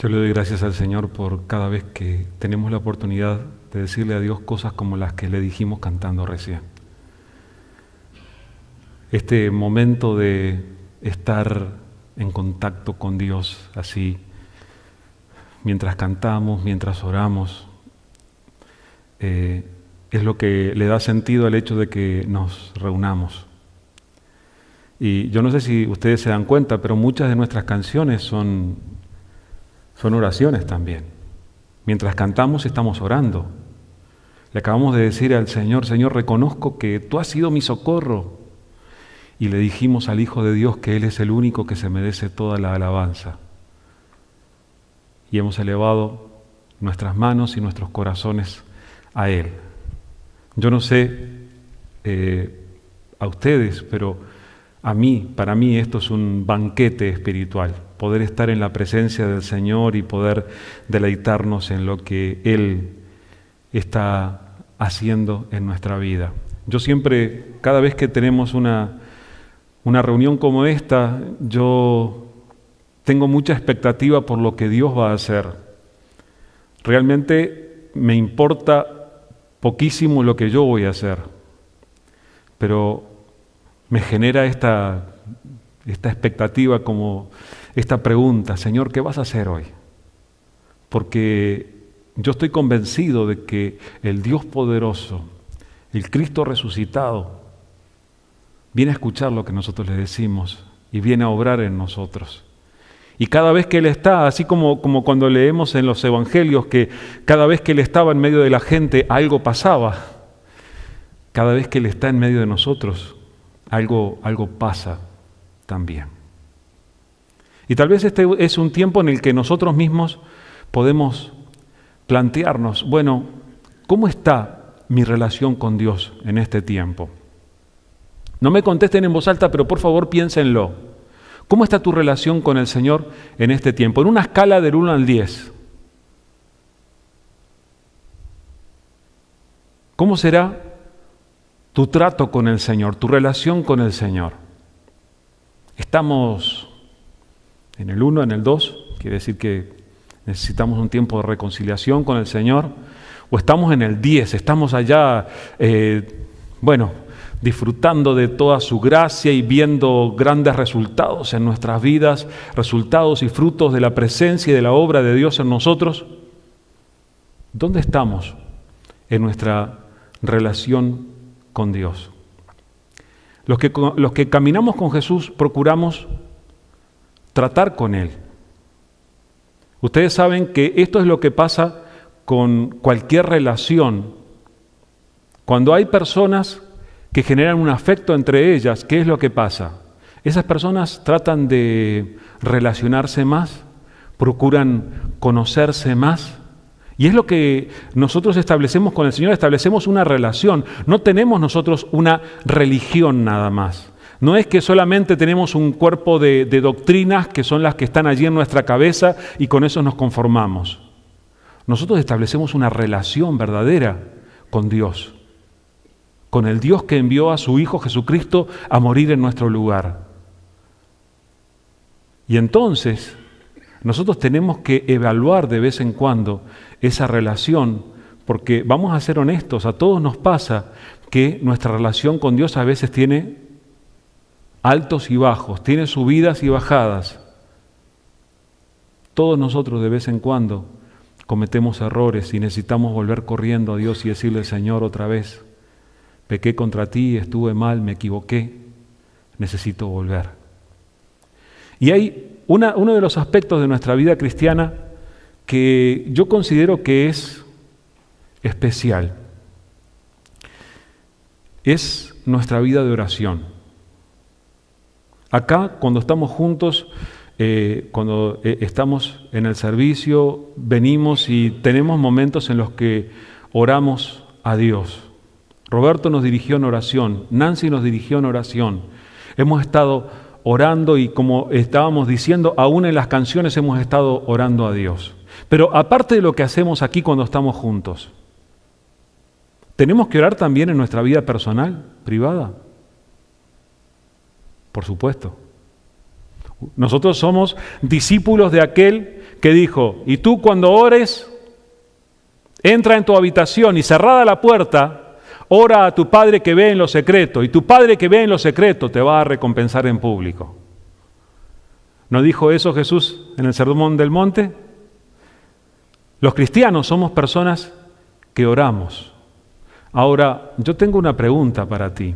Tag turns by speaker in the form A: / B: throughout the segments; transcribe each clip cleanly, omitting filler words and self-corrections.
A: Yo le doy gracias al Señor por cada vez que tenemos la oportunidad de decirle a Dios cosas como las que le dijimos cantando recién. Este momento de estar en contacto con Dios así, mientras cantamos, mientras oramos, es lo que le da sentido al hecho de que nos reunamos. Y yo no sé si ustedes se dan cuenta, pero muchas de nuestras canciones son oraciones también. Mientras cantamos estamos orando. Le acabamos de decir al Señor, Señor, reconozco que tú has sido mi socorro. Y le dijimos al Hijo de Dios que Él es el único que se merece toda la alabanza. Y hemos elevado nuestras manos y nuestros corazones a Él. Yo no sé a ustedes, pero para mí esto es un banquete espiritual. Poder estar en la presencia del Señor y poder deleitarnos en lo que Él está haciendo en nuestra vida. Yo siempre, cada vez que tenemos una reunión como esta, yo tengo mucha expectativa por lo que Dios va a hacer. Realmente me importa poquísimo lo que yo voy a hacer, pero me genera esta expectativa, como esta pregunta, Señor, ¿qué vas a hacer hoy? Porque yo estoy convencido de que el Dios poderoso, el Cristo resucitado, viene a escuchar lo que nosotros le decimos y viene a obrar en nosotros. Y cada vez que Él está, así como cuando leemos en los evangelios que cada vez que Él estaba en medio de la gente algo pasaba, cada vez que Él está en medio de nosotros algo pasa también. Y tal vez este es un tiempo en el que nosotros mismos podemos plantearnos, bueno, ¿cómo está mi relación con Dios en este tiempo? No me contesten en voz alta, pero por favor piénsenlo. ¿Cómo está tu relación con el Señor en este tiempo? En una escala del 1 al 10. ¿Cómo será tu trato con el Señor, tu relación con el Señor? ¿Estamos en el 1, en el 2? Quiere decir que necesitamos un tiempo de reconciliación con el Señor. ¿O estamos en el 10? Estamos allá, disfrutando de toda su gracia y viendo grandes resultados en nuestras vidas, resultados y frutos de la presencia y de la obra de Dios en nosotros. ¿Dónde estamos en nuestra relación con Dios? Los que caminamos con Jesús procuramos tratar con Él. Ustedes saben que esto es lo que pasa con cualquier relación. Cuando hay personas que generan un afecto entre ellas, ¿qué es lo que pasa? Esas personas tratan de relacionarse más, procuran conocerse más. Y es lo que nosotros establecemos con el Señor, establecemos una relación. No tenemos nosotros una religión nada más. No es que solamente tenemos un cuerpo de doctrinas que son las que están allí en nuestra cabeza y con eso nos conformamos. Nosotros establecemos una relación verdadera con Dios, con el Dios que envió a su Hijo Jesucristo a morir en nuestro lugar. Y entonces nosotros tenemos que evaluar de vez en cuando esa relación, porque vamos a ser honestos, a todos nos pasa que nuestra relación con Dios a veces tiene altos y bajos, tiene subidas y bajadas. Todos nosotros de vez en cuando cometemos errores y necesitamos volver corriendo a Dios y decirle, Señor, otra vez, pequé contra ti, estuve mal, me equivoqué, necesito volver. Y hay uno de los aspectos de nuestra vida cristiana que yo considero que es especial. Es nuestra vida de oración. Acá, cuando estamos juntos, cuando estamos en el servicio, venimos y tenemos momentos en los que oramos a Dios. Roberto nos dirigió en oración, Nancy nos dirigió en oración. Hemos estado orando y, como estábamos diciendo, aún en las canciones hemos estado orando a Dios. Pero aparte de lo que hacemos aquí cuando estamos juntos, ¿tenemos que orar también en nuestra vida personal, privada? Por supuesto. Nosotros somos discípulos de aquel que dijo, y tú cuando ores, entra en tu habitación y cerrada la puerta, ora a tu Padre que ve en lo secreto, y tu Padre que ve en lo secreto te va a recompensar en público. ¿No dijo eso Jesús en el Sermón del Monte? Los cristianos somos personas que oramos. Ahora, yo tengo una pregunta para ti.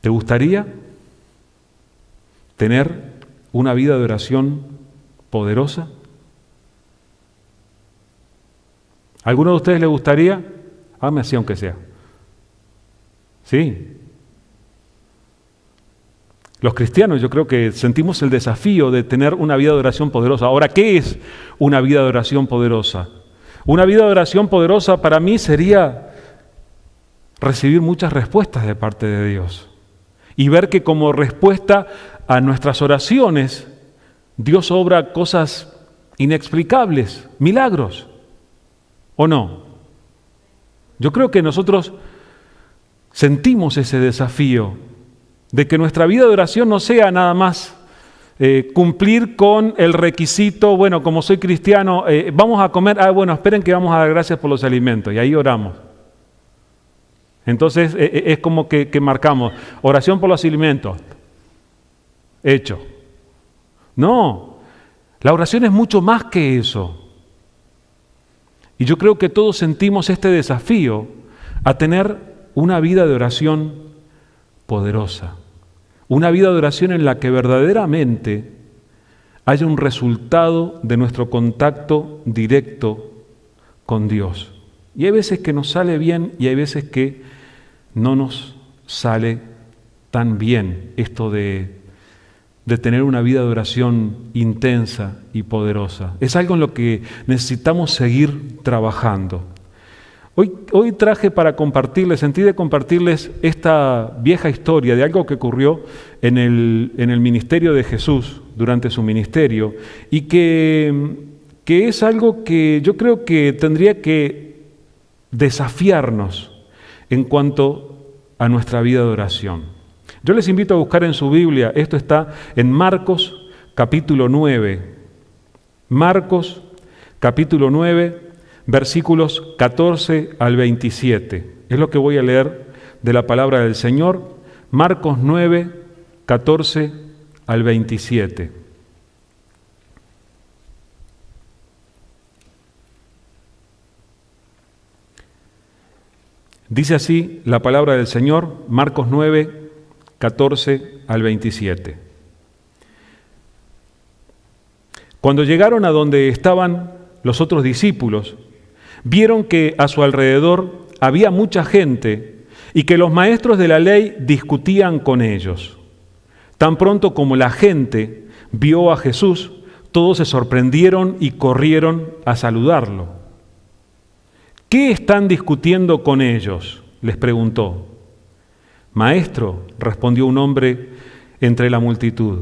A: ¿Te gustaría tener una vida de oración poderosa? ¿Alguno de ustedes le gustaría? Hágame así aunque sea. Sí. Los cristianos yo creo que sentimos el desafío de tener una vida de oración poderosa. Ahora, ¿qué es una vida de oración poderosa? Una vida de oración poderosa para mí sería recibir muchas respuestas de parte de Dios y ver que como respuesta a nuestras oraciones Dios obra cosas inexplicables, milagros, ¿o no? Yo creo que nosotros sentimos ese desafío de que nuestra vida de oración no sea nada más cumplir con el requisito, bueno, como soy cristiano, vamos a comer, bueno, esperen que vamos a dar gracias por los alimentos, y ahí oramos. Entonces es como que marcamos, oración por los alimentos, hecho. No, la oración es mucho más que eso. Y yo creo que todos sentimos este desafío a tener una vida de oración poderosa. Una vida de oración en la que verdaderamente haya un resultado de nuestro contacto directo con Dios. Y hay veces que nos sale bien y hay veces que no nos sale tan bien esto de tener una vida de oración intensa y poderosa. Es algo en lo que necesitamos seguir trabajando. Hoy traje para compartirles, sentí de compartirles esta vieja historia de algo que ocurrió en el ministerio de Jesús, durante su ministerio, y que es algo que yo creo que tendría que desafiarnos en cuanto a nuestra vida de oración. Yo les invito a buscar en su Biblia, esto está en Marcos capítulo 9. Marcos capítulo 9, versículos 14 al 27. Es lo que voy a leer de la palabra del Señor. Marcos 9, 14 al 27. Dice así la palabra del Señor, Marcos 9, 14 al 27. Cuando llegaron a donde estaban los otros discípulos, vieron que a su alrededor había mucha gente y que los maestros de la ley discutían con ellos. Tan pronto como la gente vio a Jesús, todos se sorprendieron y corrieron a saludarlo. ¿Qué están discutiendo con ellos?, les preguntó. Maestro, respondió un hombre entre la multitud,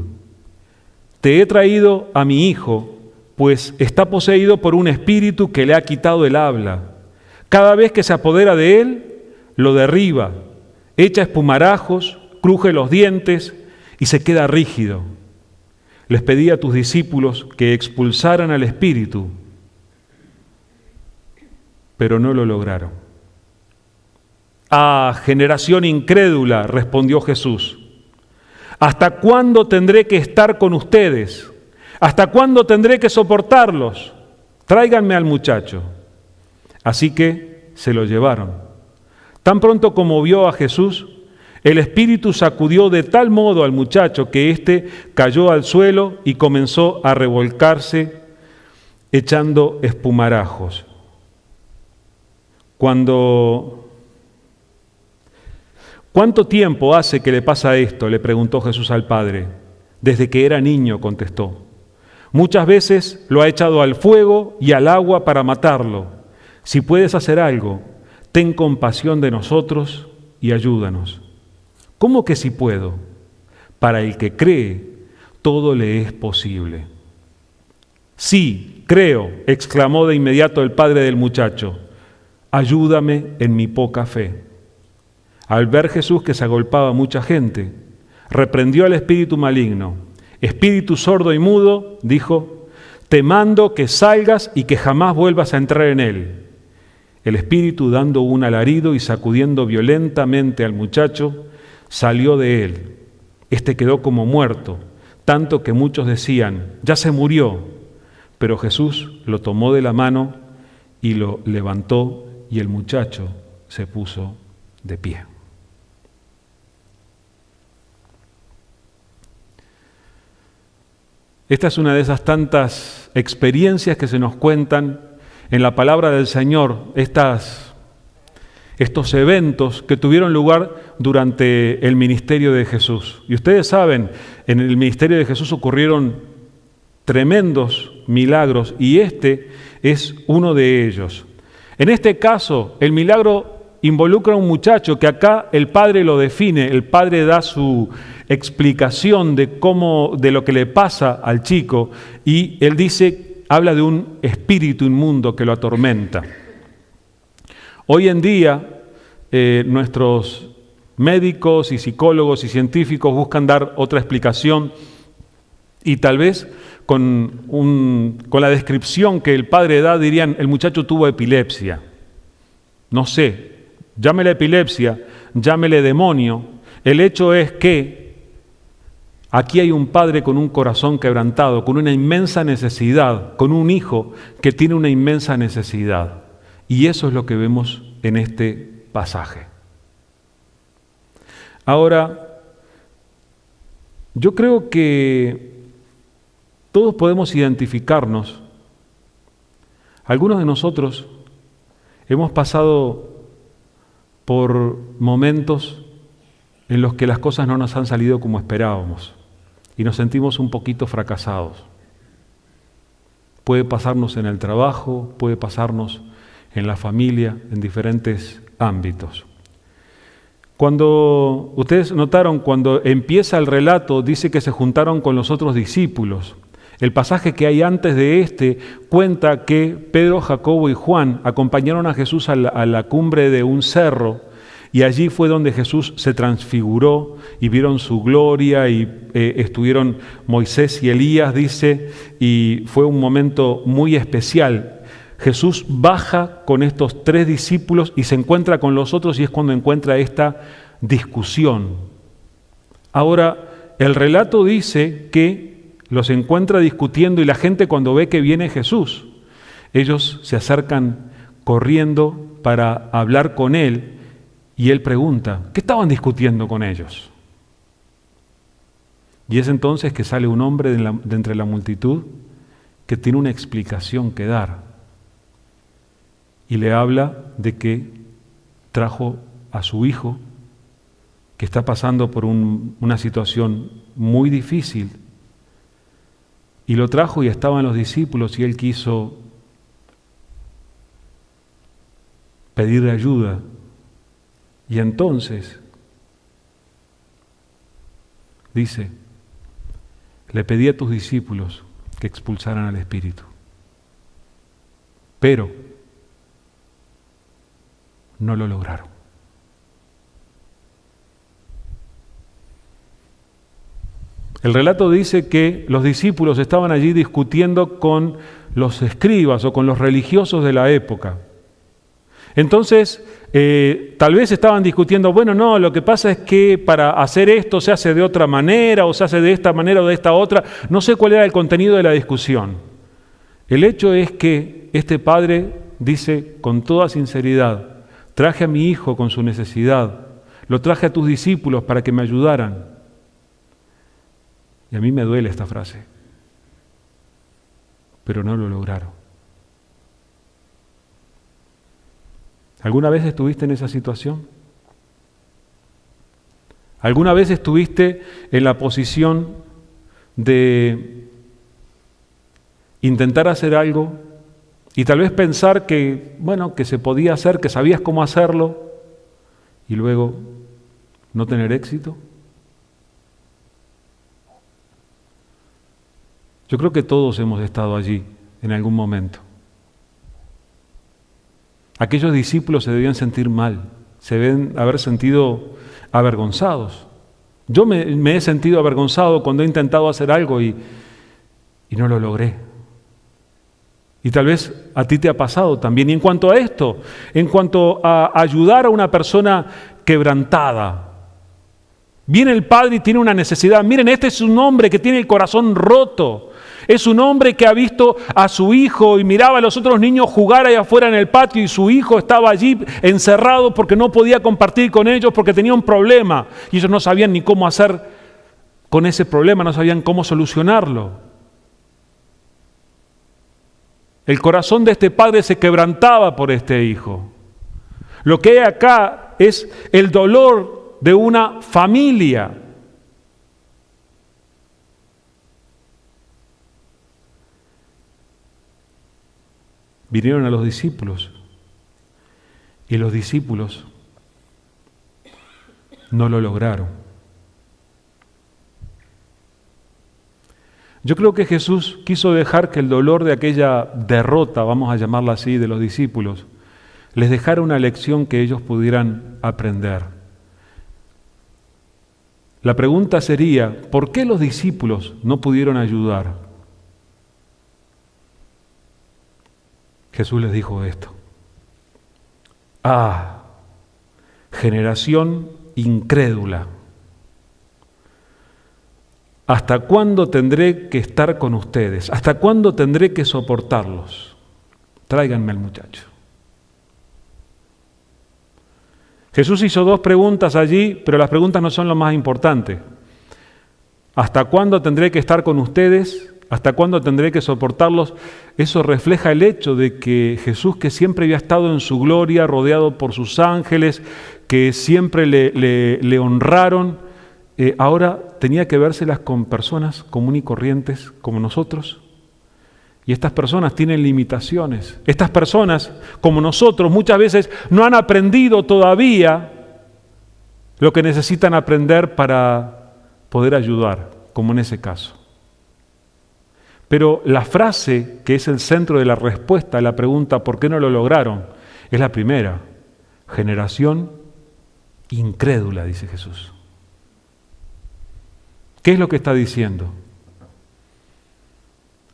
A: te he traído a mi hijo, pues está poseído por un espíritu que le ha quitado el habla. Cada vez que se apodera de él, lo derriba, echa espumarajos, cruje los dientes y se queda rígido. Les pedí a tus discípulos que expulsaran al espíritu, pero no lo lograron. Ah, generación incrédula, respondió Jesús, ¿hasta cuándo tendré que estar con ustedes? ¿Hasta cuándo tendré que soportarlos? Tráiganme al muchacho. Así que se lo llevaron. Tan pronto como vio a Jesús, el espíritu sacudió de tal modo al muchacho que éste cayó al suelo y comenzó a revolcarse echando espumarajos. ¿Cuánto tiempo hace que le pasa esto?, le preguntó Jesús al padre. Desde que era niño, contestó. Muchas veces lo ha echado al fuego y al agua para matarlo. Si puedes hacer algo, ten compasión de nosotros y ayúdanos. ¿Cómo que si puedo? Para el que cree, todo le es posible. Sí, creo, exclamó de inmediato el padre del muchacho. Ayúdame en mi poca fe. Al ver Jesús que se agolpaba mucha gente, reprendió al espíritu maligno. Espíritu sordo y mudo, dijo, te mando que salgas y que jamás vuelvas a entrar en él. El espíritu, dando un alarido y sacudiendo violentamente al muchacho, salió de él. Este quedó como muerto, tanto que muchos decían, ya se murió. Pero Jesús lo tomó de la mano y lo levantó, y el muchacho se puso de pie. Esta es una de esas tantas experiencias que se nos cuentan en la palabra del Señor, estos eventos que tuvieron lugar durante el ministerio de Jesús. Y ustedes saben, en el ministerio de Jesús ocurrieron tremendos milagros y este es uno de ellos. En este caso, el milagro involucra a un muchacho que acá el padre lo define, el padre da su explicación de lo que le pasa al chico y él dice, habla de un espíritu inmundo que lo atormenta. Hoy en día nuestros médicos y psicólogos y científicos buscan dar otra explicación y tal vez con la descripción que el padre da dirían, el muchacho tuvo epilepsia. No sé, llámele epilepsia, llámele demonio. El hecho es que aquí hay un padre con un corazón quebrantado, con una inmensa necesidad, con un hijo que tiene una inmensa necesidad. Y eso es lo que vemos en este pasaje. Ahora, yo creo que todos podemos identificarnos. Algunos de nosotros hemos pasado por momentos en los que las cosas no nos han salido como esperábamos y nos sentimos un poquito fracasados. Puede pasarnos en el trabajo, puede pasarnos en la familia, en diferentes ámbitos. Cuando ustedes notaron, cuando empieza el relato, dice que se juntaron con los otros discípulos. El pasaje que hay antes de este cuenta que Pedro, Jacobo y Juan acompañaron a Jesús a la cumbre de un cerro y allí fue donde Jesús se transfiguró y vieron su gloria y estuvieron Moisés y Elías, dice, y fue un momento muy especial. Jesús baja con estos 3 discípulos y se encuentra con los otros y es cuando encuentra esta discusión. Ahora, el relato dice que los encuentra discutiendo y la gente cuando ve que viene Jesús, ellos se acercan corriendo para hablar con él y él pregunta, ¿qué estaban discutiendo con ellos? Y es entonces que sale un hombre de entre la multitud que tiene una explicación que dar y le habla de que trajo a su hijo que está pasando por una situación muy difícil. Y lo trajo y estaban los discípulos y él quiso pedirle ayuda. Y entonces, dice, le pedí a tus discípulos que expulsaran al espíritu. Pero no lo lograron. El relato dice que los discípulos estaban allí discutiendo con los escribas o con los religiosos de la época. Entonces, tal vez estaban discutiendo, bueno, no, lo que pasa es que para hacer esto se hace de otra manera, o se hace de esta manera o de esta otra. No sé cuál era el contenido de la discusión. El hecho es que este padre dice con toda sinceridad, traje a mi hijo con su necesidad, lo traje a tus discípulos para que me ayudaran. Y a mí me duele esta frase, pero no lo lograron. ¿Alguna vez estuviste en esa situación? ¿Alguna vez estuviste en la posición de intentar hacer algo y tal vez pensar que, bueno, que se podía hacer, que sabías cómo hacerlo y luego no tener éxito? Yo creo que todos hemos estado allí en algún momento. Aquellos discípulos se debían sentir mal, se deben haber sentido avergonzados. Yo me he sentido avergonzado cuando he intentado hacer algo y no lo logré. Y tal vez a ti te ha pasado también. Y en cuanto a esto, en cuanto a ayudar a una persona quebrantada, viene el padre y tiene una necesidad. Miren, este es un hombre que tiene el corazón roto. Es un hombre que ha visto a su hijo y miraba a los otros niños jugar allá afuera en el patio y su hijo estaba allí encerrado porque no podía compartir con ellos porque tenía un problema. Y ellos no sabían ni cómo hacer con ese problema, no sabían cómo solucionarlo. El corazón de este padre se quebrantaba por este hijo. Lo que hay acá es el dolor de una familia. Vinieron a los discípulos y los discípulos no lo lograron. Yo creo que Jesús quiso dejar que el dolor de aquella derrota, vamos a llamarla así, de los discípulos, les dejara una lección que ellos pudieran aprender. La pregunta sería, ¿por qué los discípulos no pudieron ayudar? Jesús les dijo esto: generación incrédula, ¿hasta cuándo tendré que estar con ustedes? ¿Hasta cuándo tendré que soportarlos? Tráiganme al muchacho. Jesús hizo dos preguntas allí, pero las preguntas no son lo más importante. ¿Hasta cuándo tendré que estar con ustedes? ¿Hasta cuándo tendré que soportarlos? Eso refleja el hecho de que Jesús, que siempre había estado en su gloria, rodeado por sus ángeles, que siempre le honraron, ahora tenía que vérselas con personas comunes y corrientes como nosotros. Y estas personas tienen limitaciones. Estas personas, como nosotros, muchas veces no han aprendido todavía lo que necesitan aprender para poder ayudar, como en ese caso. Pero la frase que es el centro de la respuesta a la pregunta ¿por qué no lo lograron? Es la primera: generación incrédula, dice Jesús. ¿Qué es lo que está diciendo?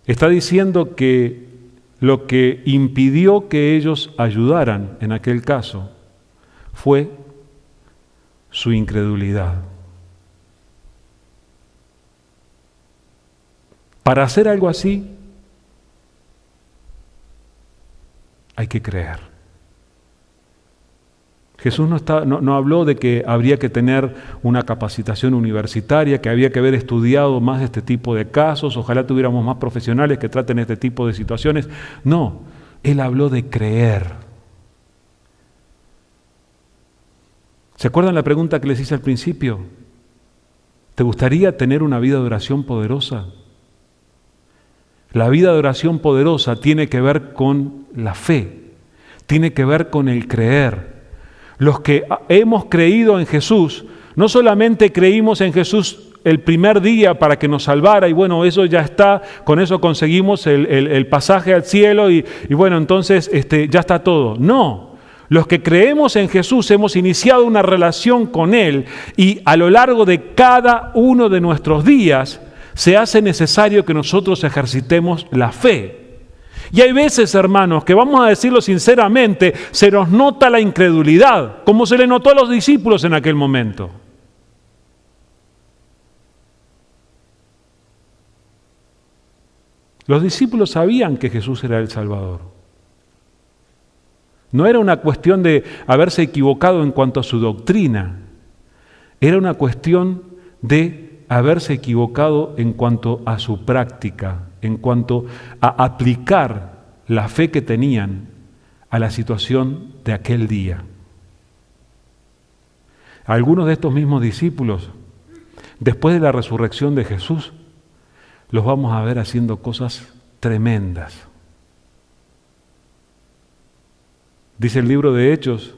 A: Está diciendo que lo que impidió que ellos ayudaran en aquel caso fue su incredulidad. Para hacer algo así, hay que creer. Jesús no habló de que habría que tener una capacitación universitaria, que había que haber estudiado más de este tipo de casos, ojalá tuviéramos más profesionales que traten este tipo de situaciones. No, Él habló de creer. ¿Se acuerdan la pregunta que les hice al principio? ¿Te gustaría tener una vida de oración poderosa? La vida de oración poderosa tiene que ver con la fe, tiene que ver con el creer. Los que hemos creído en Jesús, no solamente creímos en Jesús el primer día para que nos salvara y bueno, eso ya está, con eso conseguimos el pasaje al cielo y bueno, entonces ya está todo. No, los que creemos en Jesús hemos iniciado una relación con Él y a lo largo de cada uno de nuestros días se hace necesario que nosotros ejercitemos la fe. Y hay veces, hermanos, que vamos a decirlo sinceramente, se nos nota la incredulidad, como se le notó a los discípulos en aquel momento. Los discípulos sabían que Jesús era el Salvador. No era una cuestión de haberse equivocado en cuanto a su doctrina, era una cuestión de haberse equivocado en cuanto a su práctica, en cuanto a aplicar la fe que tenían a la situación de aquel día. Algunos de estos mismos discípulos, después de la resurrección de Jesús, los vamos a ver haciendo cosas tremendas. Dice el libro de Hechos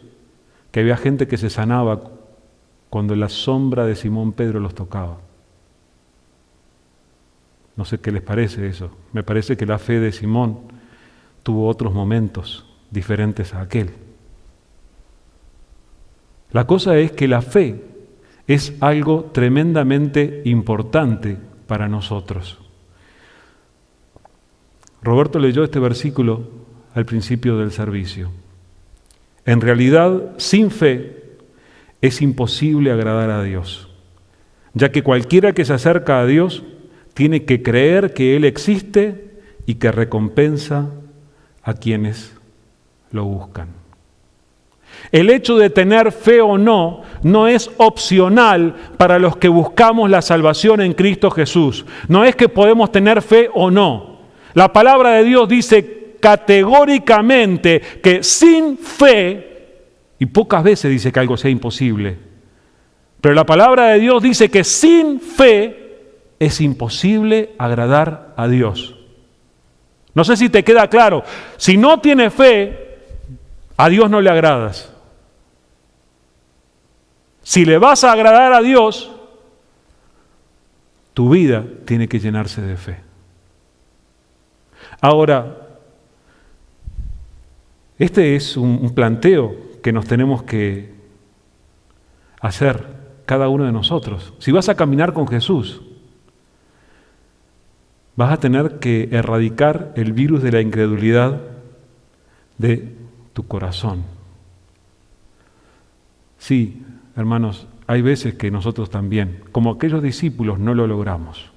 A: que había gente que se sanaba cuando la sombra de Simón Pedro los tocaba. No sé qué les parece eso. Me parece que la fe de Simón tuvo otros momentos diferentes a aquel. La cosa es que la fe es algo tremendamente importante para nosotros. Roberto leyó este versículo al principio del servicio. En realidad, sin fe es imposible agradar a Dios, ya que cualquiera que se acerca a Dios tiene que creer que Él existe y que recompensa a quienes lo buscan. El hecho de tener fe o no es opcional para los que buscamos la salvación en Cristo Jesús. No es que podemos tener fe o no. La palabra de Dios dice categóricamente que sin fe, y pocas veces dice que algo sea imposible, pero la palabra de Dios dice que sin fe es imposible agradar a Dios. No sé si te queda claro. Si no tienes fe, a Dios no le agradas. Si le vas a agradar a Dios, tu vida tiene que llenarse de fe. Ahora, este es un planteo que nos tenemos que hacer cada uno de nosotros. Si vas a caminar con Jesús, vas a tener que erradicar el virus de la incredulidad de tu corazón. Sí, hermanos, hay veces que nosotros también, como aquellos discípulos, no lo logramos.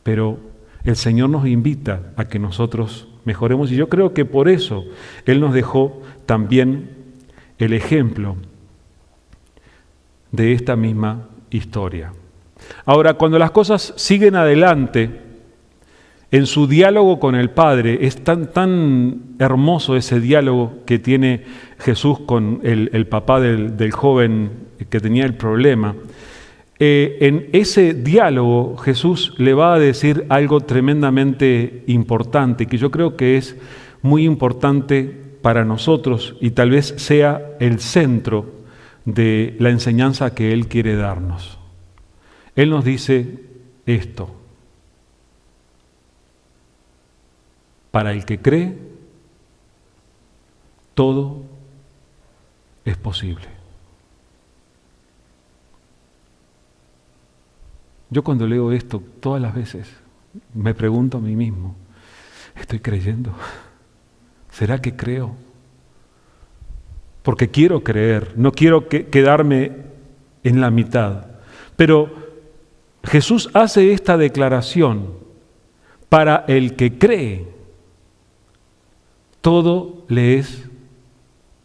A: Pero el Señor nos invita a que nosotros mejoremos y yo creo que por eso Él nos dejó también el ejemplo de esta misma historia. Ahora, cuando las cosas siguen adelante, en su diálogo con el Padre, es tan hermoso ese diálogo que tiene Jesús con el papá del joven que tenía el problema. En ese diálogo Jesús le va a decir algo tremendamente importante, que yo creo que es muy importante para nosotros y tal vez sea el centro de la enseñanza que Él quiere darnos. Él nos dice esto: para el que cree, todo es posible. Yo cuando leo esto, todas las veces, me pregunto a mí mismo, ¿estoy creyendo? ¿Será que creo? Porque quiero creer, no quiero quedarme en la mitad. Pero Jesús hace esta declaración: para el que cree, todo le es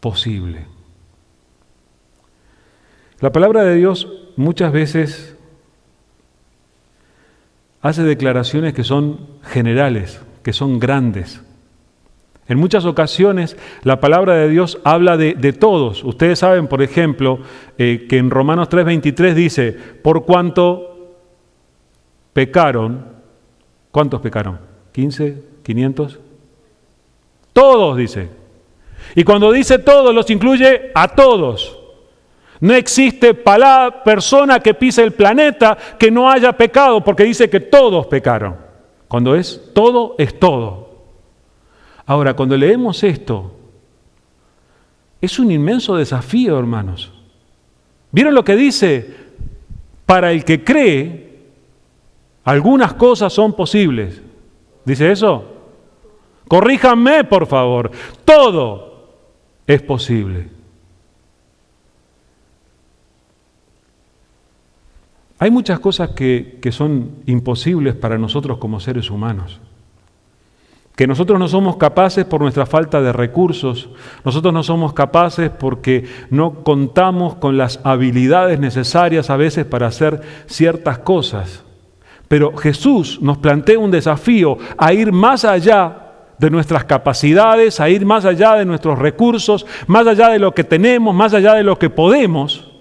A: posible. La palabra de Dios muchas veces hace declaraciones que son generales, que son grandes. En muchas ocasiones la palabra de Dios habla de todos. Ustedes saben, por ejemplo, que en Romanos 3:23 dice, por cuanto pecaron, ¿cuántos pecaron? ¿15? ¿500? Todos, dice. Y cuando dice todos, los incluye a todos. No existe persona que pise el planeta que no haya pecado, porque dice que todos pecaron. Cuando es todo, es todo. Ahora, cuando leemos esto, es un inmenso desafío, hermanos. ¿Vieron lo que dice? Para el que cree, algunas cosas son posibles. ¿Dice eso? Corríjanme, por favor. Todo es posible. Hay muchas cosas que son imposibles para nosotros como seres humanos. Que nosotros no somos capaces por nuestra falta de recursos, nosotros no somos capaces porque no contamos con las habilidades necesarias a veces para hacer ciertas cosas. Pero Jesús nos plantea un desafío a ir más allá de nuestras capacidades, a ir más allá de nuestros recursos, más allá de lo que tenemos, más allá de lo que podemos.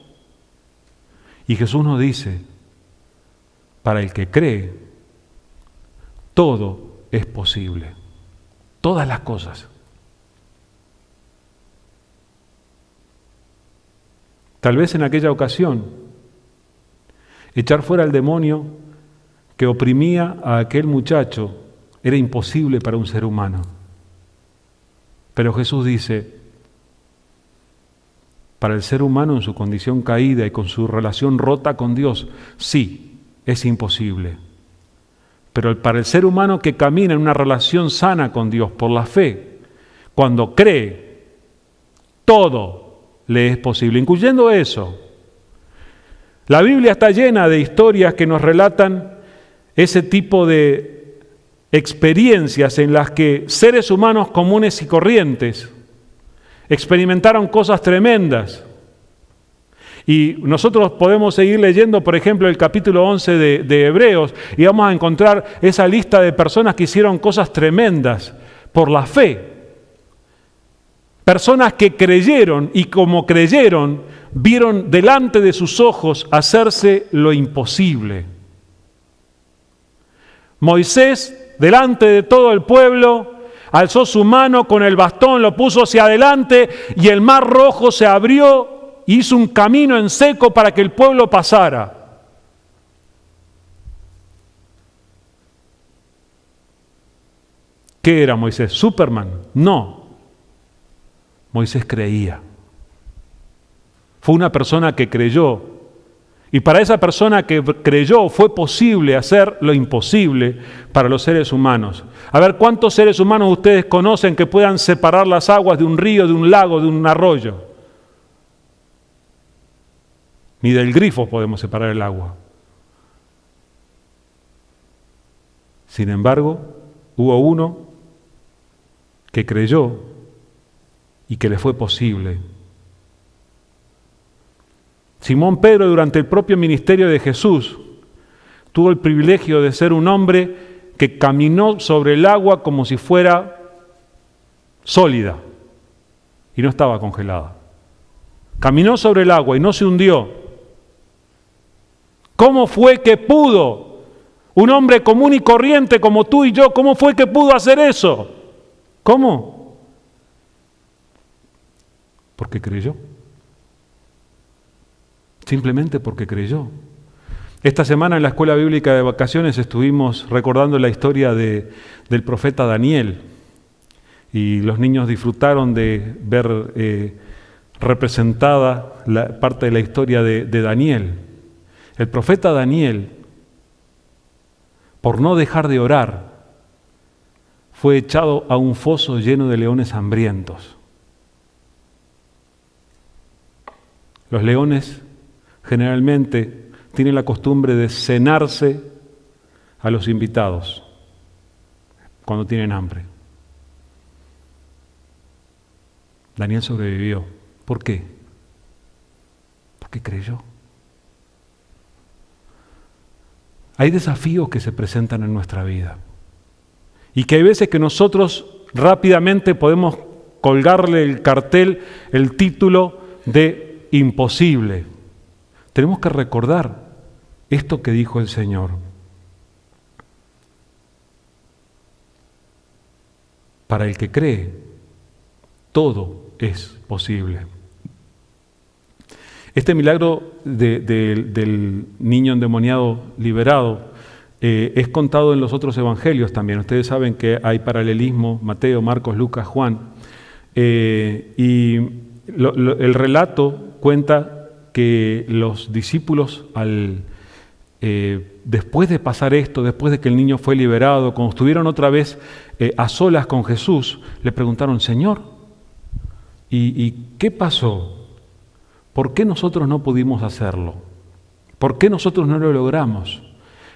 A: Y Jesús nos dice, para el que cree, todo es posible. Todas las cosas. Tal vez en aquella ocasión, echar fuera al demonio que oprimía a aquel muchacho era imposible para un ser humano. Pero Jesús dice, Para el ser humano en su condición caída y con su relación rota con Dios, sí, es imposible. Pero para el ser humano que camina en una relación sana con Dios por la fe, cuando cree, todo le es posible, incluyendo eso. La Biblia está llena de historias que nos relatan ese tipo de experiencias en las que seres humanos comunes y corrientes experimentaron cosas tremendas. Y nosotros podemos seguir leyendo, por ejemplo, el capítulo 11 de Hebreos, y vamos a encontrar esa lista de personas que hicieron cosas tremendas por la fe. Personas que creyeron y como creyeron, vieron delante de sus ojos hacerse lo imposible. Moisés, delante de todo el pueblo, alzó su mano con el bastón, lo puso hacia adelante y el mar rojo se abrió y hizo un camino en seco para que el pueblo pasara. ¿Qué era Moisés? ¿Superman? No. Moisés creía. Fue una persona que creyó. Y para esa persona que creyó fue posible hacer lo imposible para los seres humanos. A ver, ¿cuántos seres humanos ustedes conocen que puedan separar las aguas de un río, de un lago, de un arroyo? Ni del grifo podemos separar el agua. Sin embargo, hubo uno que creyó y que le fue posible. Simón Pedro, durante el propio ministerio de Jesús, tuvo el privilegio de ser un hombre que caminó sobre el agua como si fuera sólida y no estaba congelada. Caminó sobre el agua y no se hundió. ¿Cómo fue que pudo? Un hombre común y corriente como tú y yo, ¿cómo fue que pudo hacer eso? ¿Cómo? Porque creyó. Simplemente porque creyó. Esta semana en la Escuela Bíblica de Vacaciones estuvimos recordando la historia del profeta Daniel y los niños disfrutaron de ver representada la parte de la historia de Daniel. El profeta Daniel, por no dejar de orar, fue echado a un foso lleno de leones hambrientos. Los leones generalmente tienen la costumbre de cenarse a los invitados cuando tienen hambre. Daniel sobrevivió. ¿Por qué? Porque creyó. Hay desafíos que se presentan en nuestra vida y que hay veces que nosotros rápidamente podemos colgarle el cartel, el título de imposible. Tenemos que recordar esto que dijo el Señor. Para el que cree, todo es posible. Este milagro del niño endemoniado liberado es contado en los otros evangelios también. Ustedes saben que hay paralelismo, Mateo, Marcos, Lucas, Juan. El relato cuenta que los discípulos, después de pasar esto, después de que el niño fue liberado, cuando estuvieron otra vez a solas con Jesús, le preguntaron, Señor, ¿y qué pasó? ¿Por qué nosotros no pudimos hacerlo? ¿Por qué nosotros no lo logramos?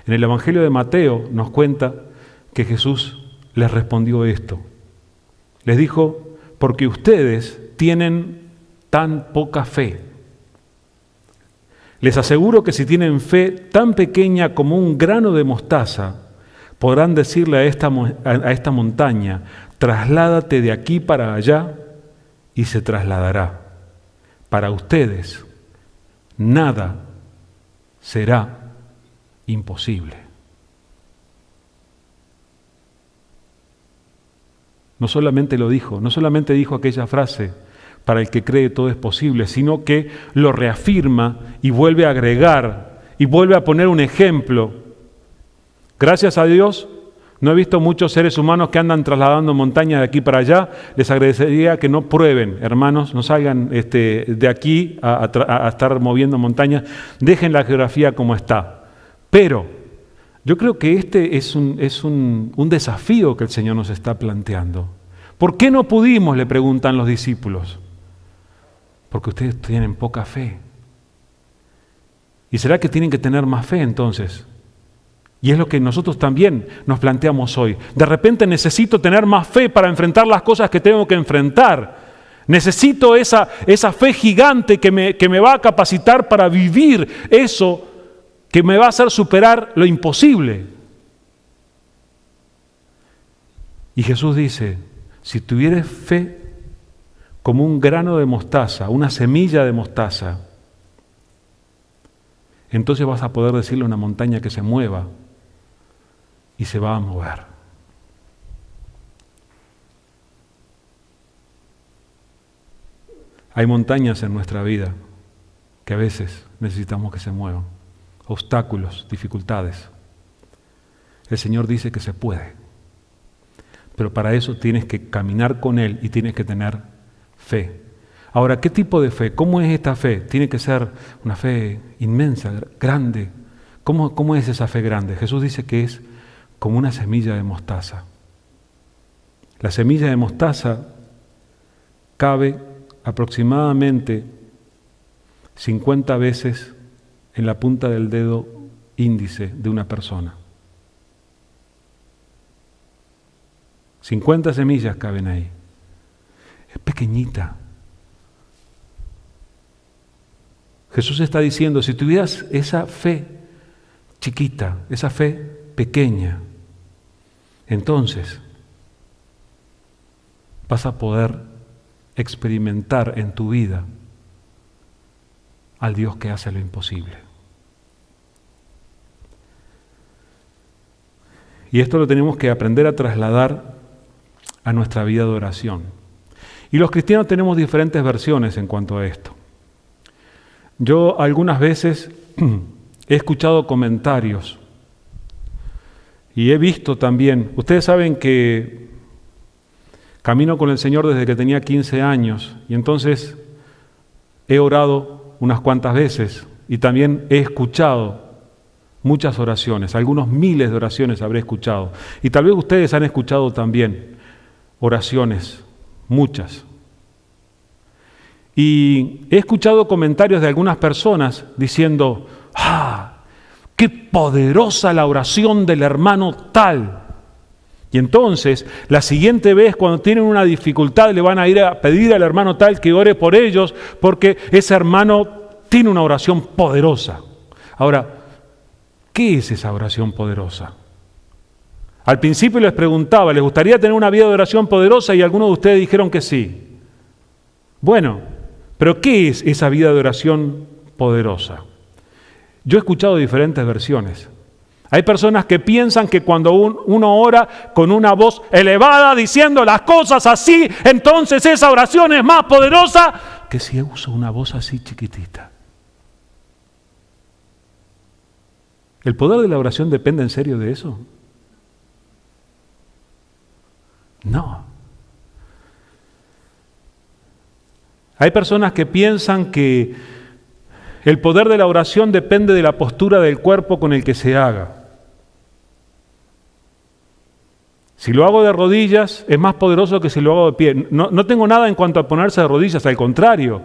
A: En el Evangelio de Mateo nos cuenta que Jesús les respondió esto. Les dijo, porque ustedes tienen tan poca fe. Les aseguro que si tienen fe tan pequeña como un grano de mostaza, podrán decirle a esta montaña, trasládate de aquí para allá, y se trasladará. Para ustedes, nada será imposible. No solamente lo dijo, no solamente dijo aquella frase, para el que cree todo es posible, sino que lo reafirma y vuelve a agregar y vuelve a poner un ejemplo. Gracias a Dios, No he visto muchos seres humanos que andan trasladando montañas de aquí para allá. Les agradecería que no prueben, hermanos, no salgan de aquí a estar moviendo montañas. Dejen la geografía como está. Pero yo creo que este es un desafío que el Señor nos está planteando. ¿Por qué no pudimos?, le preguntan los discípulos. Porque ustedes tienen poca fe. ¿Y será que tienen que tener más fe entonces? Y es lo que nosotros también nos planteamos hoy. De repente necesito tener más fe para enfrentar las cosas que tengo que enfrentar. Necesito esa fe gigante que me va a capacitar para vivir eso que me va a hacer superar lo imposible. Y Jesús dice, si tuvieres fe como un grano de mostaza, una semilla de mostaza, entonces vas a poder decirle a una montaña que se mueva y se va a mover. Hay montañas en nuestra vida que a veces necesitamos que se muevan, obstáculos, dificultades. El Señor dice que se puede, pero para eso tienes que caminar con Él y tienes que tener fe. Ahora, ¿qué tipo de fe? ¿Cómo es esta fe? Tiene que ser una fe inmensa, grande. ¿Cómo es esa fe grande? Jesús dice que es como una semilla de mostaza. La semilla de mostaza cabe aproximadamente 50 veces en la punta del dedo índice de una persona. 50 semillas caben ahí. Es pequeñita. Jesús está diciendo, si tuvieras esa fe chiquita, esa fe pequeña, entonces vas a poder experimentar en tu vida al Dios que hace lo imposible. Y esto lo tenemos que aprender a trasladar a nuestra vida de oración. Y los cristianos tenemos diferentes versiones en cuanto a esto. Yo algunas veces he escuchado comentarios y he visto también, ustedes saben que camino con el Señor desde que tenía 15 años y entonces he orado unas cuantas veces y también he escuchado muchas oraciones, algunos miles de oraciones habré escuchado. Y tal vez ustedes han escuchado también oraciones, muchas. Y he escuchado comentarios de algunas personas diciendo, ¡qué poderosa la oración del hermano tal! Y entonces, la siguiente vez cuando tienen una dificultad le van a ir a pedir al hermano tal que ore por ellos porque ese hermano tiene una oración poderosa. Ahora, ¿qué es esa oración poderosa? Al principio les preguntaba, ¿les gustaría tener una vida de oración poderosa? Y algunos de ustedes dijeron que sí. Bueno, pero ¿qué es esa vida de oración poderosa? Yo he escuchado diferentes versiones. Hay personas que piensan que cuando uno ora con una voz elevada diciendo las cosas así, entonces esa oración es más poderosa que si uso una voz así chiquitita. ¿El poder de la oración depende en serio de eso? No. Hay personas que piensan que el poder de la oración depende de la postura del cuerpo con el que se haga. Si lo hago de rodillas, es más poderoso que si lo hago de pie. No tengo nada en cuanto a ponerse de rodillas, al contrario.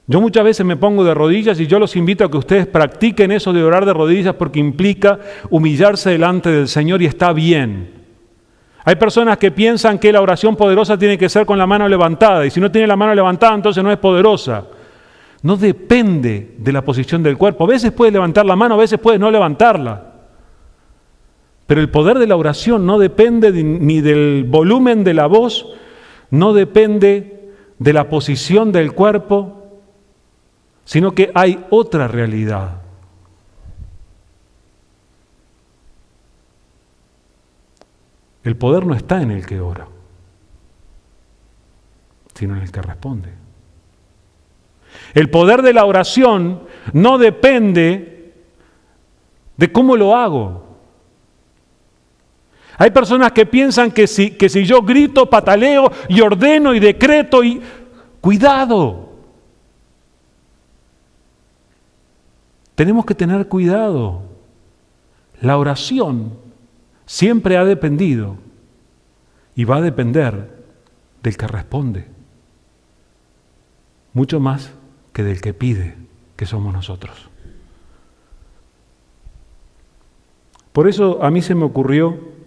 A: Yo muchas veces me pongo de rodillas y yo los invito a que ustedes practiquen eso de orar de rodillas porque implica humillarse delante del Señor y está bien. Hay personas que piensan que la oración poderosa tiene que ser con la mano levantada y si no tiene la mano levantada entonces no es poderosa. No depende de la posición del cuerpo. A veces puedes levantar la mano, a veces puedes no levantarla. Pero el poder de la oración no depende ni del volumen de la voz, no depende de la posición del cuerpo, sino que hay otra realidad. El poder no está en el que ora, sino en el que responde. El poder de la oración no depende de cómo lo hago. Hay personas que piensan que si yo grito, pataleo y ordeno y decreto y... ¡Cuidado! Tenemos que tener cuidado. La oración siempre ha dependido y va a depender del que responde, mucho más que del que pide, que somos nosotros. Por eso a mí se me ocurrió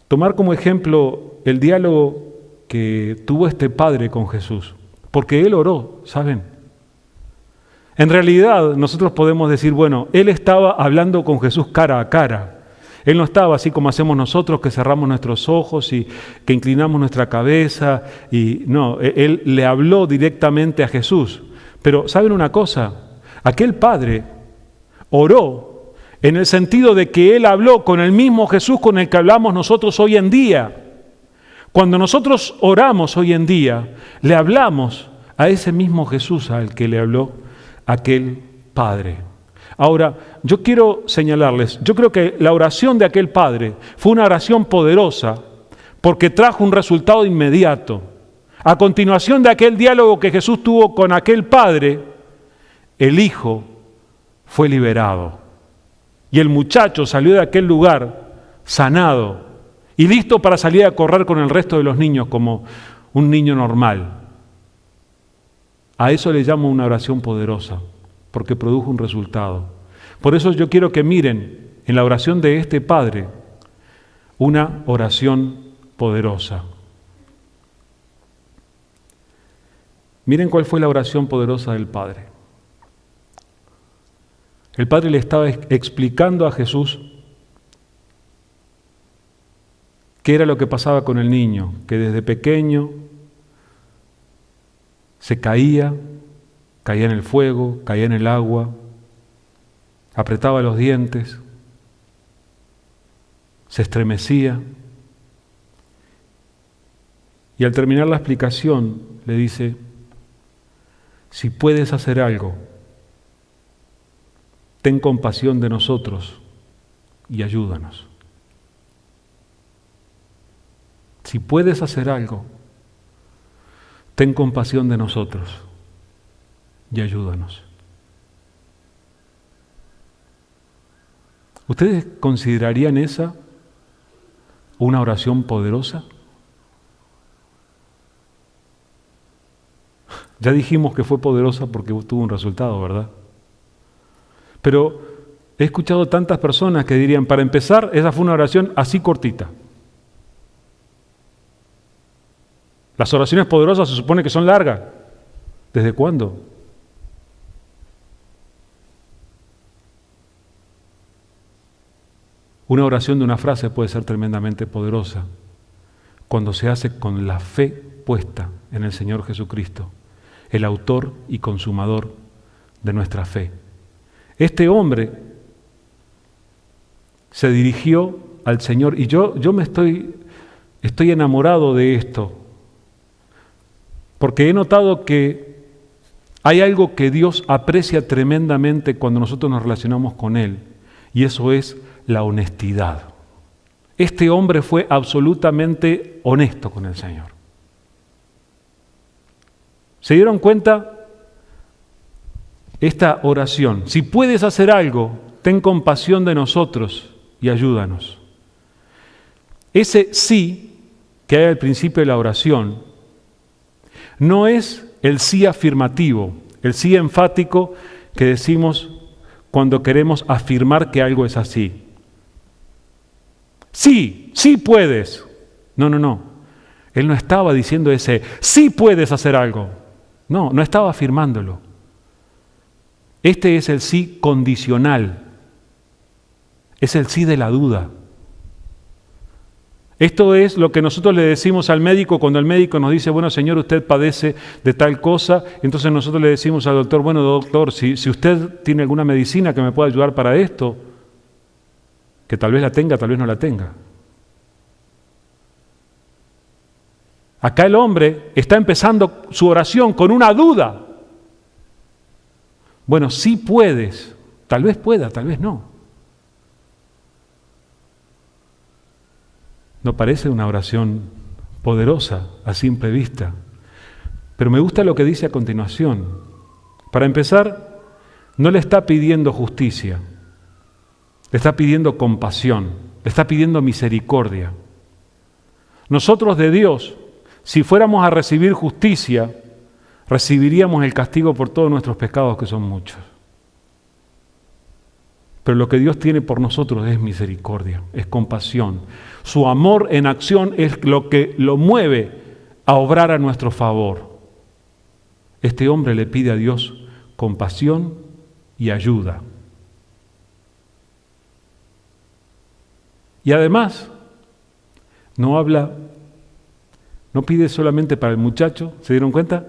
A: tomar como ejemplo el diálogo que tuvo este padre con Jesús, porque él oró, ¿saben? En realidad nosotros podemos decir, bueno, él estaba hablando con Jesús cara a cara. Él no estaba así como hacemos nosotros, que cerramos nuestros ojos y que inclinamos nuestra cabeza. Y no, él le habló directamente a Jesús. Pero ¿saben una cosa? Aquel padre oró en el sentido de que él habló con el mismo Jesús con el que hablamos nosotros hoy en día. Cuando nosotros oramos hoy en día, le hablamos a ese mismo Jesús al que le habló aquel padre. Ahora, yo quiero señalarles, yo creo que la oración de aquel padre fue una oración poderosa porque trajo un resultado inmediato. A continuación de aquel diálogo que Jesús tuvo con aquel padre, el hijo fue liberado. Y el muchacho salió de aquel lugar sanado y listo para salir a correr con el resto de los niños como un niño normal. A eso le llamo una oración poderosa, porque produjo un resultado. Por eso yo quiero que miren en la oración de este padre una oración poderosa. Miren cuál fue la oración poderosa del padre. El padre le estaba explicando a Jesús qué era lo que pasaba con el niño, que desde pequeño se caía en el fuego, caía en el agua, apretaba los dientes, se estremecía. Y al terminar la explicación le dice, si puedes hacer algo, ten compasión de nosotros y ayúdanos. Si puedes hacer algo, ten compasión de nosotros y ayúdanos. ¿Ustedes considerarían esa una oración poderosa? Ya dijimos que fue poderosa porque tuvo un resultado, ¿verdad? Pero he escuchado tantas personas que dirían, para empezar, esa fue una oración así cortita. Las oraciones poderosas se supone que son largas. ¿Desde cuándo? Una oración de una frase puede ser tremendamente poderosa cuando se hace con la fe puesta en el Señor Jesucristo, el autor y consumador de nuestra fe. Este hombre se dirigió al Señor y yo estoy enamorado de esto, porque he notado que hay algo que Dios aprecia tremendamente cuando nosotros nos relacionamos con Él, y eso es la honestidad. Este hombre fue absolutamente honesto con el Señor. ¿Se dieron cuenta? Esta oración, si puedes hacer algo, ten compasión de nosotros y ayúdanos. Ese sí que hay al principio de la oración no es el sí afirmativo, el sí enfático que decimos cuando queremos afirmar que algo es así. Sí, sí puedes. No. Él no estaba diciendo ese, sí puedes hacer algo. No estaba afirmándolo. Este es el sí condicional. Es el sí de la duda. Esto es lo que nosotros le decimos al médico cuando el médico nos dice, bueno, señor, usted padece de tal cosa. Entonces nosotros le decimos al doctor, bueno, doctor, si usted tiene alguna medicina que me pueda ayudar para esto, que tal vez la tenga, tal vez no la tenga. Acá el hombre está empezando su oración con una duda. Bueno, sí puedes, tal vez pueda, tal vez no. No parece una oración poderosa a simple vista, pero me gusta lo que dice a continuación. Para empezar, no le está pidiendo justicia, le está pidiendo compasión, le está pidiendo misericordia. Nosotros de Dios, si fuéramos a recibir justicia, recibiríamos el castigo por todos nuestros pecados, que son muchos. Pero lo que Dios tiene por nosotros es misericordia, es compasión. Su amor en acción es lo que lo mueve a obrar a nuestro favor. Este hombre le pide a Dios compasión y ayuda. Y además, no pide solamente para el muchacho, ¿se dieron cuenta?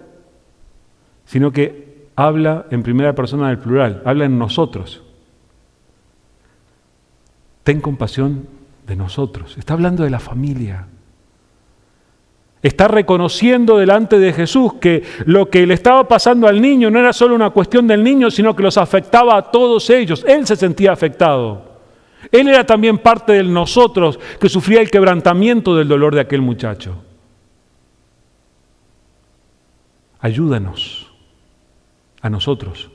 A: Sino que habla en primera persona del plural, habla en nosotros. Ten compasión de nosotros. Está hablando de la familia. Está reconociendo delante de Jesús que lo que le estaba pasando al niño no era solo una cuestión del niño, sino que los afectaba a todos ellos. Él se sentía afectado. Él era también parte de nosotros que sufría el quebrantamiento del dolor de aquel muchacho. Ayúdanos a nosotros.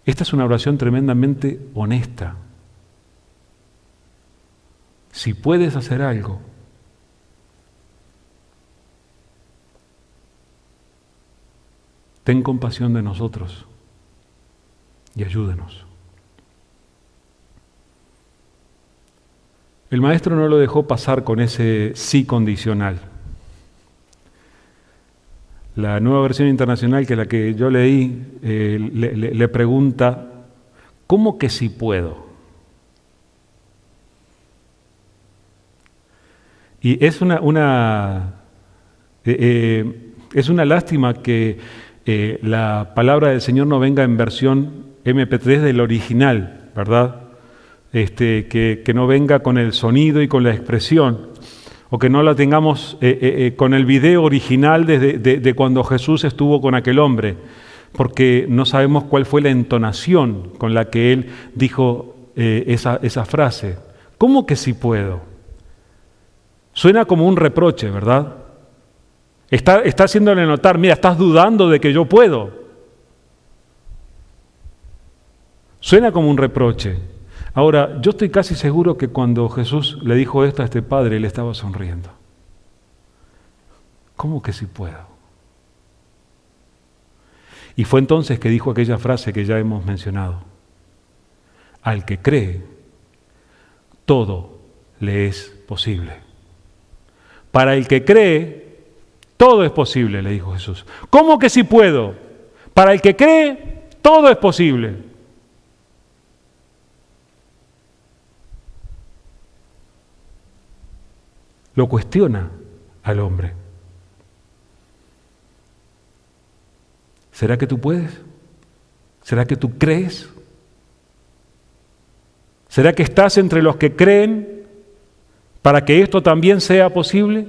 A: Esta es una oración tremendamente honesta. Si puedes hacer algo, ten compasión de nosotros y ayúdanos. El maestro no lo dejó pasar con ese sí condicional. La Nueva Versión Internacional, que es la que yo leí, le pregunta, ¿cómo que sí puedo? Y es una lástima que la palabra del Señor no venga en versión MP3 del original, ¿verdad? Que no venga con el sonido y con la expresión, o que no la tengamos con el video original de cuando Jesús estuvo con aquel hombre, porque no sabemos cuál fue la entonación con la que él dijo esa frase. ¿Cómo que sí puedo? Suena como un reproche, ¿verdad? Está haciéndole notar, mira, estás dudando de que yo puedo. Suena como un reproche. Ahora, yo estoy casi seguro que cuando Jesús le dijo esto a este padre, él estaba sonriendo. ¿Cómo que sí puedo? Y fue entonces que dijo aquella frase que ya hemos mencionado. Al que cree, todo le es posible. Para el que cree, todo es posible, le dijo Jesús. ¿Cómo que sí puedo? Para el que cree, todo es posible. Lo cuestiona al hombre. ¿Será que tú puedes? ¿Será que tú crees? ¿Será que estás entre los que creen para que esto también sea posible?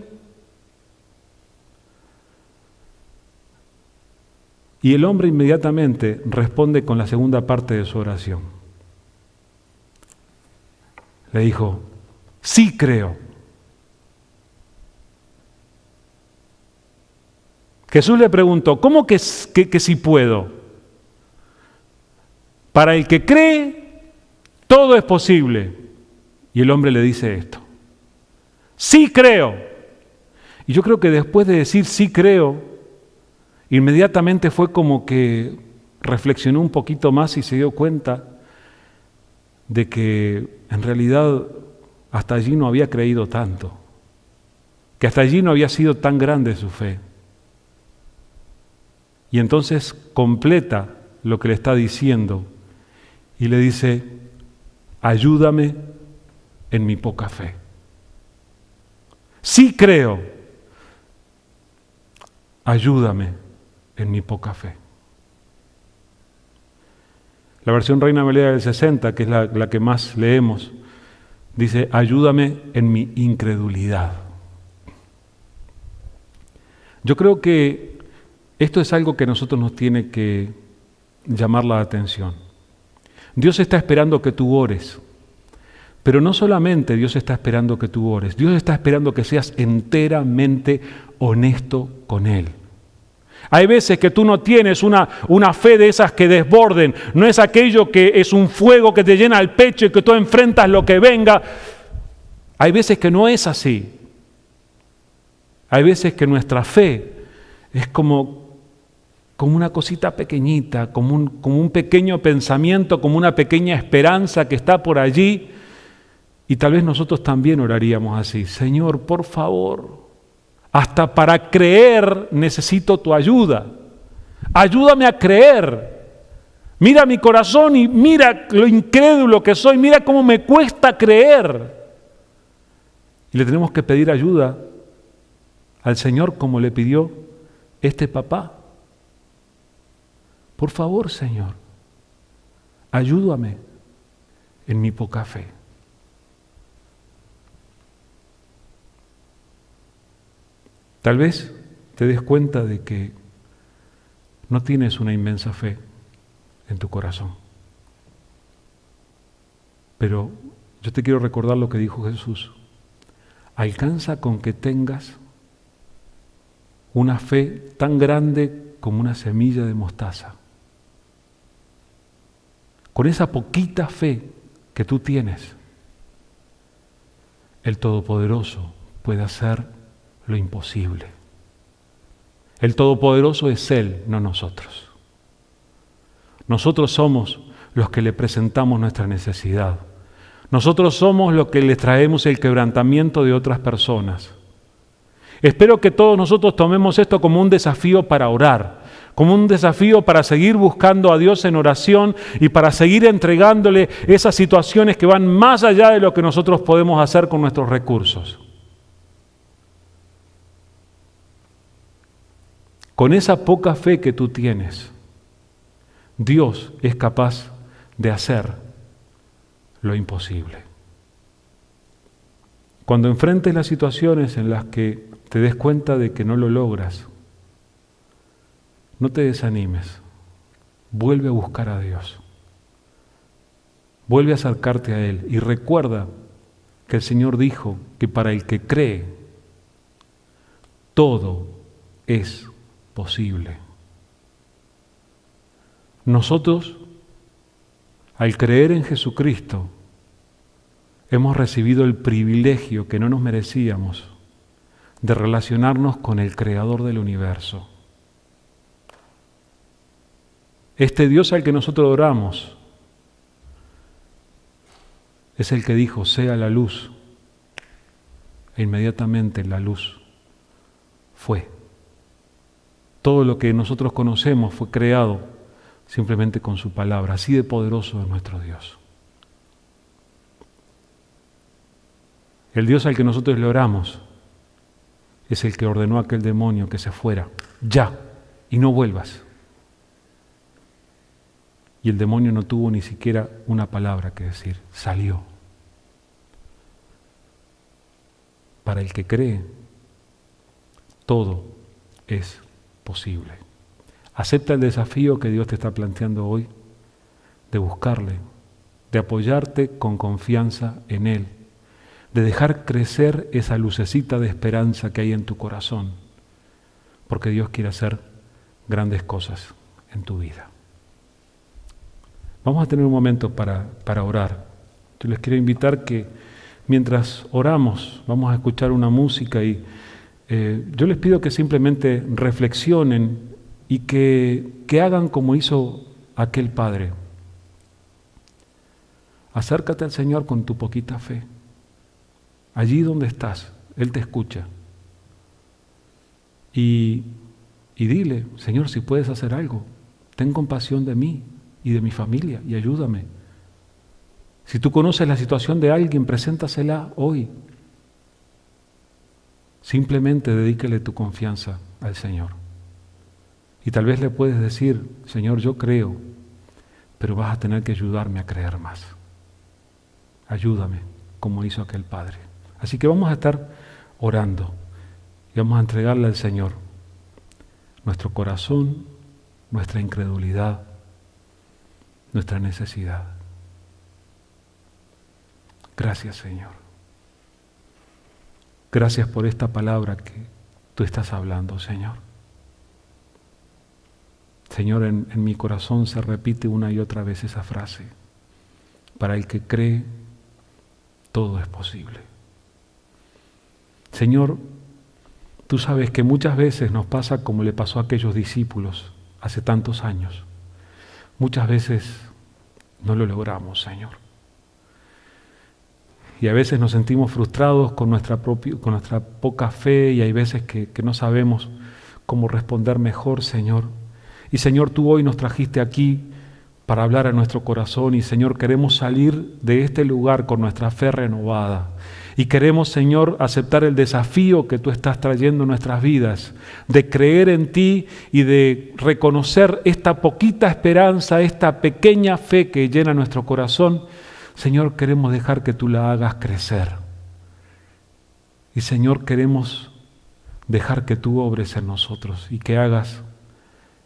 A: Y el hombre inmediatamente responde con la segunda parte de su oración. Le dijo, sí creo. Jesús le preguntó, ¿cómo que sí puedo? Para el que cree, todo es posible. Y el hombre le dice esto, sí creo. Y yo creo que después de decir sí creo, inmediatamente fue como que reflexionó un poquito más y se dio cuenta de que en realidad hasta allí no había creído tanto, que hasta allí no había sido tan grande su fe. Y entonces completa lo que le está diciendo y le dice, ayúdame en mi poca fe. Sí creo, ayúdame en mi poca fe. La versión Reina Valera del 60, que es la que más leemos, dice, ayúdame en mi incredulidad. Yo creo que esto es algo que a nosotros nos tiene que llamar la atención. Dios está esperando que tú ores. Pero no solamente Dios está esperando que tú ores, Dios está esperando que seas enteramente honesto con Él. Hay veces que tú no tienes una fe de esas que desborden, no es aquello que es un fuego que te llena el pecho y que tú enfrentas lo que venga. Hay veces que no es así. Hay veces que nuestra fe es como una cosita pequeñita, como un pequeño pensamiento, como una pequeña esperanza que está por allí. Y tal vez nosotros también oraríamos así: Señor, por favor, hasta para creer necesito tu ayuda. Ayúdame a creer. Mira mi corazón y mira lo incrédulo que soy, mira cómo me cuesta creer. Y le tenemos que pedir ayuda al Señor como le pidió este papá. Por favor, Señor, ayúdame en mi poca fe. Tal vez te des cuenta de que no tienes una inmensa fe en tu corazón. Pero yo te quiero recordar lo que dijo Jesús. Alcanza con que tengas una fe tan grande como una semilla de mostaza. Con esa poquita fe que tú tienes, el Todopoderoso puede hacer lo imposible. El Todopoderoso es Él, no nosotros. Nosotros somos los que le presentamos nuestra necesidad. Nosotros somos los que les traemos el quebrantamiento de otras personas. Espero que todos nosotros tomemos esto como un desafío para orar, como un desafío para seguir buscando a Dios en oración y para seguir entregándole esas situaciones que van más allá de lo que nosotros podemos hacer con nuestros recursos. Con esa poca fe que tú tienes, Dios es capaz de hacer lo imposible. Cuando enfrentes las situaciones en las que te des cuenta de que no lo logras, no te desanimes. Vuelve a buscar a Dios. Vuelve a acercarte a Él y recuerda que el Señor dijo que para el que cree, todo es posible. Nosotros, al creer en Jesucristo, hemos recibido el privilegio que no nos merecíamos de relacionarnos con el Creador del universo. Este Dios al que nosotros oramos es el que dijo: sea la luz. E inmediatamente la luz fue. Todo lo que nosotros conocemos fue creado simplemente con su palabra. Así de poderoso es nuestro Dios. El Dios al que nosotros le oramos es el que ordenó a aquel demonio que se fuera, ya, y no vuelvas. Y el demonio no tuvo ni siquiera una palabra que decir, salió. Para el que cree, todo es posible. Acepta el desafío que Dios te está planteando hoy de buscarle, de apoyarte con confianza en Él, de dejar crecer esa lucecita de esperanza que hay en tu corazón, porque Dios quiere hacer grandes cosas en tu vida. Vamos a tener un momento para orar. Yo les quiero invitar que mientras oramos vamos a escuchar una música y yo les pido que simplemente reflexionen y que hagan como hizo aquel padre. Acércate al Señor con tu poquita fe. Allí donde estás, Él te escucha. Y dile, Señor, si puedes hacer algo, ten compasión de mí y de mi familia y ayúdame. Si tú conoces la situación de alguien, preséntasela hoy. Simplemente dedícale tu confianza al Señor. Y tal vez le puedes decir, Señor, yo creo, pero vas a tener que ayudarme a creer más. Ayúdame, como hizo aquel padre. Así que vamos a estar orando y vamos a entregarle al Señor nuestro corazón, nuestra incredulidad, nuestra necesidad. Gracias, Señor. Gracias por esta palabra que tú estás hablando, Señor. Señor, en mi corazón se repite una y otra vez esa frase. Para el que cree, todo es posible. Señor, tú sabes que muchas veces nos pasa como le pasó a aquellos discípulos hace tantos años. Muchas veces no lo logramos, Señor. Y a veces nos sentimos frustrados con nuestra poca fe, y hay veces que no sabemos cómo responder mejor, Señor. Y Señor, tú hoy nos trajiste aquí para hablar a nuestro corazón, y Señor, queremos salir de este lugar con nuestra fe renovada. Y queremos, Señor, aceptar el desafío que tú estás trayendo en nuestras vidas, de creer en ti y de reconocer esta poquita esperanza, esta pequeña fe que llena nuestro corazón. Señor, queremos dejar que tú la hagas crecer. Y Señor, queremos dejar que tú obres en nosotros y que hagas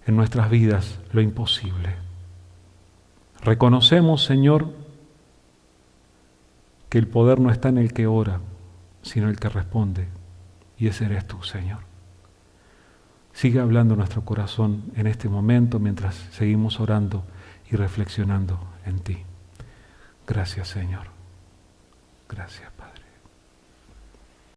A: en nuestras vidas lo imposible. Reconocemos, Señor, que el poder no está en el que ora, sino el que responde. Y ese eres tú, Señor. Sigue hablando nuestro corazón en este momento mientras seguimos orando y reflexionando en ti. Gracias, Señor. Gracias, Padre.